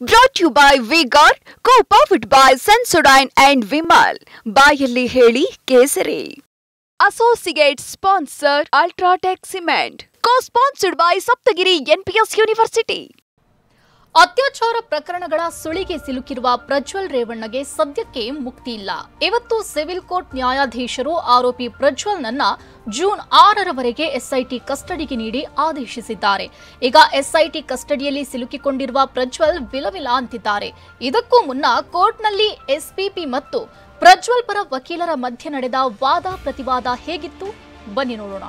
Brought to you by V-Guard, co-powered by Sensodyne and Vimal. ಬಾಯಲ್ಲಿ ಹೇಳಿ ಕೇಸರಿ. Associate sponsor Ultratech Cement. Co-sponsored by Saptagiri NPS University. ಅತ್ಯಾಚಾರ ಪ್ರಕರಣಗಳ ಸುಳಿಗೆ ಸಿಲುಕಿರುವ ಪ್ರಜ್ವಲ್ ರೇವಣ್ಣಗೆ ಸದ್ಯಕ್ಕೆ ಮುಕ್ತಿ ಇಲ್ಲ. ಇವತ್ತು ಸಿವಿಲ್ ಕೋರ್ಟ್ ನ್ಯಾಯಾಧೀಶರು ಆರೋಪಿ ಪ್ರಜ್ವಲ್ನನ್ನ ಜೂನ್ 6ರವರೆಗೆ ಎಸ್ಐಟಿ ಕಸ್ಟಡಿಗೆ ನೀಡಿ ಆದೇಶಿಸಿದ್ದಾರೆ. ಈಗ ಎಸ್ಐಟಿ ಕಸ್ಟಡಿಯಲ್ಲಿ ಸಿಲುಕಿಕೊಂಡಿರುವ ಪ್ರಜ್ವಲ್ ವಿಲವಿಲ ಅಂತಿದ್ದಾರೆ. ಇದಕ್ಕೂ ಮುನ್ನ ಕೋರ್ಟ್ನಲ್ಲಿ ಎಸ್ಪಿಪಿ ಮತ್ತು ಪ್ರಜ್ವಲ್ ಪರ ವಕೀಲರ ಮಧ್ಯೆ ನಡೆದ ವಾದ ಪ್ರತಿವಾದ ಹೇಗಿತ್ತು ಬನ್ನಿ ನೋಡೋಣ.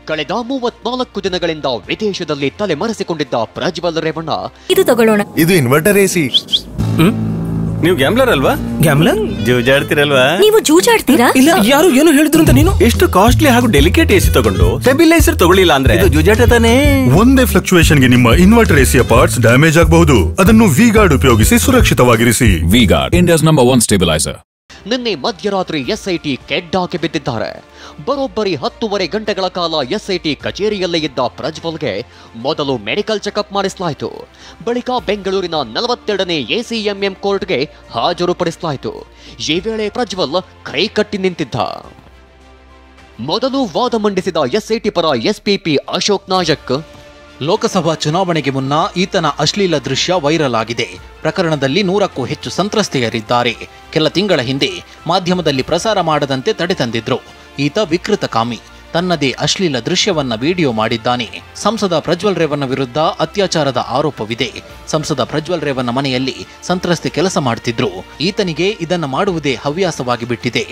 ಕಳೆದ 34 ದಿನಗಳಿಂದ ವಿದೇಶದಲ್ಲಿ ತಲೆಮರೆಸಿಕೊಂಡಿದ್ದ ಪ್ರಜ್ವಲ್ ರೇವಣ್ಣ ಇದು ತಗೊಳ್ಳೋಣ. ಇದು ಇನ್ವರ್ಟರ್ ಎಸಿ. ನೀವು ಗ್ಯಾಮ್ಲರ್ ಅಲ್ವಾ? ಗ್ಯಾಮ್ಲರ್ ಜೂಜಾಡ್ತಿರಲ್ವಾ? ನೀವು ಜೂಜಾಡ್ತೀರಾ? ಇಲ್ಲ, ಯಾರು ಏನು ಹೇಳಿದ್ರು ಅಂತ ನೀನು ಎಷ್ಟು ಕಾಸ್ಟ್ಲಿ ಹಾಗೂ ಡೆಲಿಕೇಟ್ ಎಸಿ ತಗೊಂಡು ಸ್ಟೆಬಿಲೈಸರ್ ತಗೊಳ್ಳಿಲ್ಲ ಅಂದ್ರೆ ಇದು ಜೂಜಾಟ ತಾನೇ. ಒಂದೇ ಫ್ಲಕ್ಚುಯೇಷನ್ ಗೆ ನಿಮ್ಮ ಇನ್ವರ್ಟರ್ ಎಸಿಯ ಪಾರ್ಟ್ಸ್ ಡ್ಯಾಮೇಜ್ ಆಗಬಹುದು. ಅದನ್ನು ವಿ-ಗಾರ್ಡ್ ಉಪಯೋಗಿಸಿ ಸುರಕ್ಷಿತವಾಗಿರಿಸಿ. V Guard, India's number 1 stabiliser. ನಿನ್ನೆ ಮಧ್ಯರಾತ್ರಿ ಎಸ್ಐಟಿ ಕೆಡ್ಡಾಕೆ ಬಿದ್ದಿದ್ದಾರೆ. ಬರೋಬ್ಬರಿ 10.5 ಗಂಟೆಗಳ ಕಾಲ ಎಸ್ಐಟಿ ಕಚೇರಿಯಲ್ಲೇ ಇದ್ದ ಪ್ರಜ್ವಲ್ಗೆ ಮೊದಲು ಮೆಡಿಕಲ್ ಚೆಕಪ್ ಮಾಡಿಸಲಾಯಿತು. ಬಳಿಕ ಬೆಂಗಳೂರಿನ 42ನೇ ಎಸಿಎಂಎಂ ಕೋರ್ಟ್ಗೆ ಹಾಜರುಪಡಿಸಲಾಯಿತು. ಈ ವೇಳೆ ಪ್ರಜ್ವಲ್ ಕೈ ಕಟ್ಟಿ ನಿಂತಿದ್ದ. ಮೊದಲು ವಾದ ಮಂಡಿಸಿದ ಎಸ್ಐಟಿ ಪರ ಎಸ್ಪಿಪಿ ಅಶೋಕ್ ನಾಯಕ್, ಲೋಕಸಭಾ ಚುನಾವಣೆಗೆ ಮುನ್ನ ಈತನ ಅಶ್ಲೀಲ ದೃಶ್ಯ ವೈರಲ್ ಆಗಿದೆ. ಪ್ರಕರಣದಲ್ಲಿ 100ಕ್ಕೂ ಹೆಚ್ಚು ಸಂತ್ರಸ್ತೆಯರಿದ್ದಾರೆ. ಕೆಲ ತಿಂಗಳ ಹಿಂದೆ ಮಾಧ್ಯಮದಲ್ಲಿ ಪ್ರಸಾರ ಮಾಡದಂತೆ ತಡೆ ತಂದಿದ್ರು. ಈತ ವಿಕೃತಕಾಮಿ. ತನ್ನದೇ ಅಶ್ಲೀಲ ದೃಶ್ಯವನ್ನ ವಿಡಿಯೋ ಮಾಡಿದ್ದಾನೆ. ಸಂಸದ ಪ್ರಜ್ವಲ್ ರೇವಣ್ಣ ವಿರುದ್ಧ ಅತ್ಯಾಚಾರದ ಆರೋಪವಿದೆ. ಸಂಸದ ಪ್ರಜ್ವಲ್ ರೇವಣ್ಣ ಮನೆಯಲ್ಲಿ ಸಂತ್ರಸ್ತೆ ಕೆಲಸ ಮಾಡ್ತಿದ್ರು. ಈತನಿಗೆ ಇದನ್ನ ಮಾಡುವುದೇ ಹವ್ಯಾಸವಾಗಿ ಬಿಟ್ಟಿದೆ.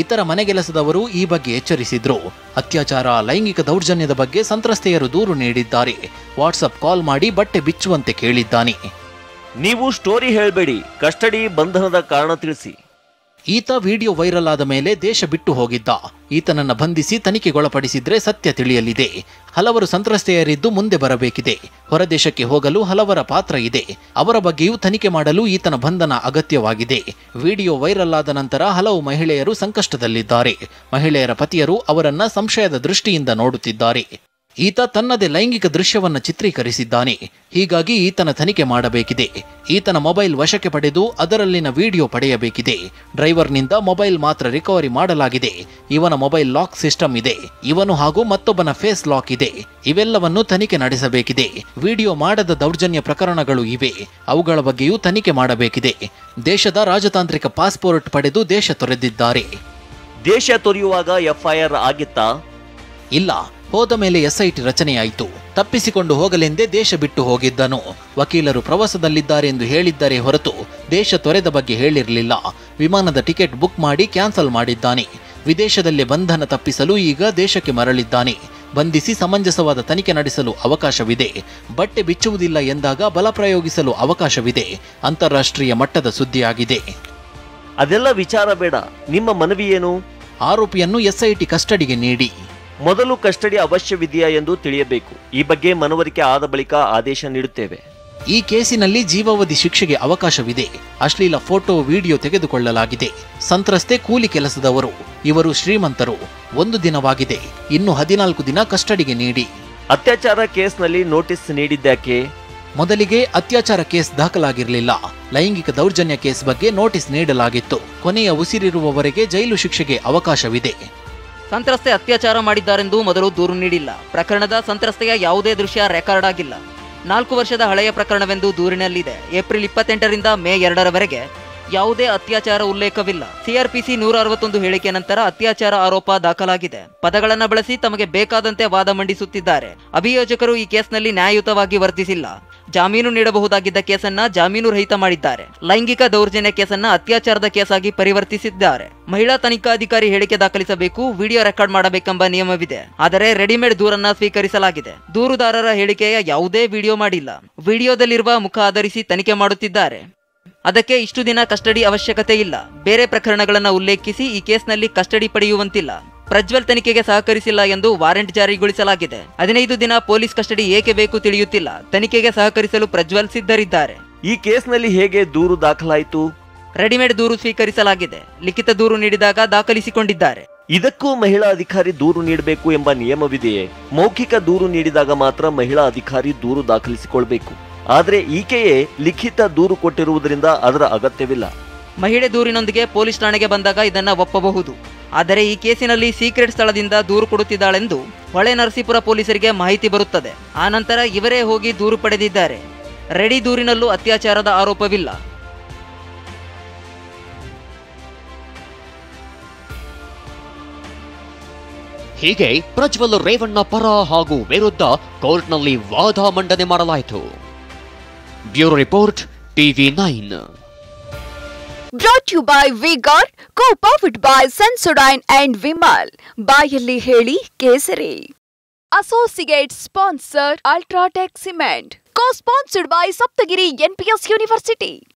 ಇತರ ಮನೆಗೆಲಸದವರು ಈ ಬಗ್ಗೆ ಎಚ್ಚರಿಸಿದ್ರು. ಅತ್ಯಾಚಾರ, ಲೈಂಗಿಕ ದೌರ್ಜನ್ಯದ ಬಗ್ಗೆ ಸಂತ್ರಸ್ತೆಯರು ದೂರು ನೀಡಿದ್ದಾರೆ. ವಾಟ್ಸಪ್ ಕಾಲ್ ಮಾಡಿ ಬಟ್ಟೆ ಬಿಚ್ಚುವಂತೆ ಕೇಳಿದ್ದಾನೆ. ನೀವು ಸ್ಟೋರಿ ಹೇಳಬೇಡಿ, ಕಸ್ಟಡಿ ಬಂಧನದ ಕಾರಣ ತಿಳಿಸಿ. ಈತ ವಿಡಿಯೋ ವೈರಲ್ ಆದ ಮೇಲೆ ದೇಶ ಬಿಟ್ಟು ಹೋಗಿದ್ದ. ಈತನನ್ನ ಬಂಧಿಸಿ ತನಿಖೆಗೊಳಪಡಿಸಿದ್ರೆ ಸತ್ಯ ತಿಳಿಯಲಿದೆ. ಹಲವರು ಸಂತ್ರಸ್ತೆಯರಿದ್ದು ಮುಂದೆ ಬರಬೇಕಿದೆ. ಹೊರದೇಶಕ್ಕೆ ಹೋಗಲು ಹಲವರ ಪಾತ್ರ ಇದೆ. ಅವರ ಬಗ್ಗೆಯೂ ತನಿಖೆ ಮಾಡಲು ಈತನ ಬಂಧನ ಅಗತ್ಯವಾಗಿದೆ. ವಿಡಿಯೋ ವೈರಲ್ ಆದ ನಂತರ ಹಲವು ಮಹಿಳೆಯರು ಸಂಕಷ್ಟದಲ್ಲಿದ್ದಾರೆ. ಮಹಿಳೆಯರ ಪತಿಯರು ಅವರನ್ನ ಸಂಶಯದ ದೃಷ್ಟಿಯಿಂದ ನೋಡುತ್ತಿದ್ದಾರೆ. ಈತ ತನ್ನದೇ ಲೈಂಗಿಕ ದೃಶ್ಯವನ್ನ ಚಿತ್ರೀಕರಿಸಿದ್ದಾನೆ. ಹೀಗಾಗಿ ಈತನ ತನಿಖೆ ಮಾಡಬೇಕಿದೆ. ಈತನ ಮೊಬೈಲ್ ವಶಕ್ಕೆ ಪಡೆದು ಅದರಲ್ಲಿನ ವಿಡಿಯೋ ಪಡೆಯಬೇಕಿದೆ. ಡ್ರೈವರ್ನಿಂದ ಮೊಬೈಲ್ ಮಾತ್ರ ರಿಕವರಿ ಮಾಡಲಾಗಿದೆ. ಇವನ ಮೊಬೈಲ್ ಲಾಕ್ ಸಿಸ್ಟಮ್ ಇದೆ. ಇವನು ಹಾಗೂ ಮತ್ತೊಬ್ಬನ ಫೇಸ್ ಲಾಕ್ ಇದೆ. ಇವೆಲ್ಲವನ್ನು ತನಿಖೆ ನಡೆಸಬೇಕಿದೆ. ವಿಡಿಯೋ ಮಾಡದ ದೌರ್ಜನ್ಯ ಪ್ರಕರಣಗಳು ಇವೆ. ಅವುಗಳ ಬಗ್ಗೆಯೂ ತನಿಖೆ ಮಾಡಬೇಕಿದೆ. ದೇಶದ ರಾಜತಾಂತ್ರಿಕ ಪಾಸ್ಪೋರ್ಟ್ ಪಡೆದು ದೇಶ ತೊರೆದಿದ್ದಾರೆ. ದೇಶ ತೊರೆಯುವಾಗ ಎಫ್ಐಆರ್ ಆಗಿತ್ತಾ? ಇಲ್ಲ, ಹೋದ ಮೇಲೆ ಎಸ್ಐಟಿ ರಚನೆಯಾಯಿತು. ತಪ್ಪಿಸಿಕೊಂಡು ಹೋಗಲೆಂದೇ ದೇಶ ಬಿಟ್ಟು ಹೋಗಿದ್ದನು. ವಕೀಲರು ಪ್ರವಾಸದಲ್ಲಿದ್ದಾರೆ ಎಂದು ಹೇಳಿದ್ದಾರೆ ಹೊರತು ದೇಶ ತೊರೆದ ಬಗ್ಗೆ ಹೇಳಿರಲಿಲ್ಲ. ವಿಮಾನದ ಟಿಕೆಟ್ ಬುಕ್ ಮಾಡಿ ಕ್ಯಾನ್ಸಲ್ ಮಾಡಿದ್ದಾನೆ. ವಿದೇಶದಲ್ಲೇ ಬಂಧನ ತಪ್ಪಿಸಲು ಈಗ ದೇಶಕ್ಕೆ ಮರಳಿದ್ದಾನೆ. ಬಂಧಿಸಿ ಸಮಂಜಸವಾದ ತನಿಖೆ ನಡೆಸಲು ಅವಕಾಶವಿದೆ. ಬಟ್ಟೆ ಬಿಚ್ಚುವುದಿಲ್ಲ ಎಂದಾಗ ಬಲ ಪ್ರಯೋಗಿಸಲು ಅವಕಾಶವಿದೆ. ಅಂತಾರಾಷ್ಟ್ರೀಯ ಮಟ್ಟದ ಸುದ್ದಿಯಾಗಿದೆ. ಅದೆಲ್ಲ ವಿಚಾರ ಬೇಡ, ನಿಮ್ಮ ಮನವಿ ಏನು? ಆರೋಪಿಯನ್ನು ಎಸ್ಐಟಿ ಕಸ್ಟಡಿಗೆ ನೀಡಿ. ಮೊದಲು ಕಸ್ಟಡಿ ಅವಶ್ಯವಿದೆಯಾ ಎಂದು ತಿಳಿಯಬೇಕು. ಈ ಬಗ್ಗೆ ಮನವರಿಕೆ ಆದ ಬಳಿಕ ಆದೇಶ ನೀಡುತ್ತೇವೆ. ಈ ಕೇಸಿನಲ್ಲಿ ಜೀವಾವಧಿ ಶಿಕ್ಷೆಗೆ ಅವಕಾಶವಿದೆ. ಅಶ್ಲೀಲ ಫೋಟೋ, ವಿಡಿಯೋ ತೆಗೆದುಕೊಳ್ಳಲಾಗಿದೆ. ಸಂತ್ರಸ್ತೆ ಕೂಲಿ ಕೆಲಸದವರು. ಇವರು ಶ್ರೀಮಂತರು. 1 ದಿನವಾಗಿದೆ. ಇನ್ನು 14 ದಿನ ಕಸ್ಟಡಿಗೆ ನೀಡಿ. ಅತ್ಯಾಚಾರ ಕೇಸ್ನಲ್ಲಿ ನೋಟಿಸ್ ನೀಡಿದ್ಯಾಕೆ? ಮೊದಲಿಗೆ ಅತ್ಯಾಚಾರ ಕೇಸ್ ದಾಖಲಾಗಿರಲಿಲ್ಲ. ಲೈಂಗಿಕ ದೌರ್ಜನ್ಯ ಕೇಸ್ ಬಗ್ಗೆ ನೋಟಿಸ್ ನೀಡಲಾಗಿತ್ತು. ಕೊನೆಯ ಉಸಿರಿರುವವರೆಗೆ ಜೈಲು ಶಿಕ್ಷೆಗೆ ಅವಕಾಶವಿದೆ. ಸಂತ್ರಸ್ತೆ ಅತ್ಯಾಚಾರ ಮಾಡಿದ್ದಾರೆಂದು ಮೊದಲು ದೂರು ನೀಡಿಲ್ಲ. ಪ್ರಕರಣದ ಸಂತ್ರಸ್ತೆಯ ಯಾವುದೇ ದೃಶ್ಯ ರೆಕಾರ್ಡ್ ಆಗಿಲ್ಲ. 4 ವರ್ಷದ ಹಳೆಯ ಪ್ರಕರಣವೆಂದು ದೂರಿನಲ್ಲಿದೆ. ಏಪ್ರಿಲ್ 28ರಿಂದ ಮೇ 2ರವರೆಗೆ ಯಾವುದೇ ಅತ್ಯಾಚಾರ ಉಲ್ಲೇಖವಿಲ್ಲ. ಸಿಆರ್ಪಿಸಿ 161 ಹೇಳಿಕೆ ನಂತರ ಅತ್ಯಾಚಾರ ಆರೋಪ ದಾಖಲಾಗಿದೆ. ಪದಗಳನ್ನು ಬಳಸಿ ತಮಗೆ ಬೇಕಾದಂತೆ ವಾದ ಮಂಡಿಸುತ್ತಿದ್ದಾರೆ. ಅಭಿಯೋಜಕರು ಈ ಕೇಸ್ನಲ್ಲಿ ನ್ಯಾಯಯುತವಾಗಿ ವರ್ತಿಸಿಲ್ಲ. ಜಾಮೀನು ನೀಡಬಹುದಾಗಿದ್ದ ಕೇಸನ್ನ ಜಾಮೀನು ರಹಿತ ಮಾಡಿದ್ದಾರೆ. ಲೈಂಗಿಕ ದೌರ್ಜನ್ಯ ಕೇಸನ್ನ ಅತ್ಯಾಚಾರದ ಕೇಸಾಗಿ ಪರಿವರ್ತಿಸಿದ್ದಾರೆ. ಮಹಿಳಾ ತನಿಖಾಧಿಕಾರಿ ಹೇಳಿಕೆ ದಾಖಲಿಸಬೇಕು, ವಿಡಿಯೋ ರೆಕಾರ್ಡ್ ಮಾಡಬೇಕೆಂಬ ನಿಯಮವಿದೆ. ಆದರೆ ರೆಡಿಮೇಡ್ ದೂರನ್ನ ಸ್ವೀಕರಿಸಲಾಗಿದೆ. ದೂರುದಾರರ ಹೇಳಿಕೆಯ ಯಾವುದೇ ವಿಡಿಯೋ ಮಾಡಿಲ್ಲ. ವಿಡಿಯೋದಲ್ಲಿರುವ ಮುಖ ಆಧರಿಸಿ ತನಿಖೆ ಮಾಡುತ್ತಿದ್ದಾರೆ. ಅದಕ್ಕೆ ಇಷ್ಟು ದಿನ ಕಸ್ಟಡಿ ಅವಶ್ಯಕತೆ ಇಲ್ಲ. ಬೇರೆ ಪ್ರಕರಣಗಳನ್ನು ಉಲ್ಲೇಖಿಸಿ ಈ ಕೇಸ್ನಲ್ಲಿ ಕಸ್ಟಡಿ ಪಡೆಯುವಂತಿಲ್ಲ. ಪ್ರಜ್ವಲ್ ತನಿಖೆಗೆ ಸಹಕರಿಸಿಲ್ಲ ಎಂದು ವಾರೆಂಟ್ ಜಾರಿಗೊಳಿಸಲಾಗಿದೆ. 15 ದಿನ ಪೊಲೀಸ್ ಕಸ್ಟಡಿ ಏಕೆ ಬೇಕು ತಿಳಿಯುತ್ತಿಲ್ಲ. ತನಿಖೆಗೆ ಸಹಕರಿಸಲು ಪ್ರಜ್ವಲ್ ಸಿದ್ಧರಿದ್ದಾರೆ. ಈ ಕೇಸ್ನಲ್ಲಿ ಹೇಗೆ ದೂರು ದಾಖಲಾಯಿತು? ರೆಡಿಮೇಡ್ ದೂರು ಸ್ವೀಕರಿಸಲಾಗಿದೆ. ಲಿಖಿತ ದೂರು ನೀಡಿದಾಗ ದಾಖಲಿಸಿಕೊಂಡಿದ್ದಾರೆ. ಇದಕ್ಕೂ ಮಹಿಳಾ ಅಧಿಕಾರಿ ದೂರು ನೀಡಬೇಕು ಎಂಬ ನಿಯಮವಿದೆಯೇ? ಮೌಖಿಕ ದೂರು ನೀಡಿದಾಗ ಮಾತ್ರ ಮಹಿಳಾ ಅಧಿಕಾರಿ ದೂರು ದಾಖಲಿಸಿಕೊಳ್ಬೇಕು. ಆದರೆ ಈಕೆಯೇ ಲಿಖಿತ ದೂರು ಕೊಟ್ಟಿರುವುದರಿಂದ ಅದರ ಅಗತ್ಯವಿಲ್ಲ. ಮಹಿಳೆ ದೂರಿನೊಂದಿಗೆ ಪೊಲೀಸ್ ಠಾಣೆಗೆ ಬಂದಾಗ ಇದನ್ನ ಒಪ್ಪಬಹುದು. ಆದರೆ ಈ ಕೇಸಿನಲ್ಲಿ ಸೀಕ್ರೆಟ್ ಸ್ಥಳದಿಂದ ದೂರು ಕೊಡುತ್ತಿದ್ದಾಳೆಂದು ಹೊಳೆ ನರಸೀಪುರ ಪೊಲೀಸರಿಗೆ ಮಾಹಿತಿ ಬರುತ್ತದೆ. ಆ ನಂತರ ಇವರೇ ಹೋಗಿ ದೂರು ಪಡೆದಿದ್ದಾರೆ. ರೆಡಿ ದೂರಿನಲ್ಲೂ ಅತ್ಯಾಚಾರದ ಆರೋಪವಿಲ್ಲ. ಹೀಗೆ ಪ್ರಜ್ವಲ್ ರೇವಣ್ಣ ಪರ ಹಾಗೂ ವಿರುದ್ಧ ಕೋರ್ಟ್ನಲ್ಲಿ ವಾದ ಮಂಡನೆ ಮಾಡಲಾಯಿತು. Bureau report TV9. Brought to you by V-Guard, co-powered by Sensodyne and Vimal. ಬಾಯಲ್ಲಿ ಹೇಳಿ ಕೇಸರಿ. Associate sponsor Ultratech Cement. Co-sponsored by Saptagiri NPS University.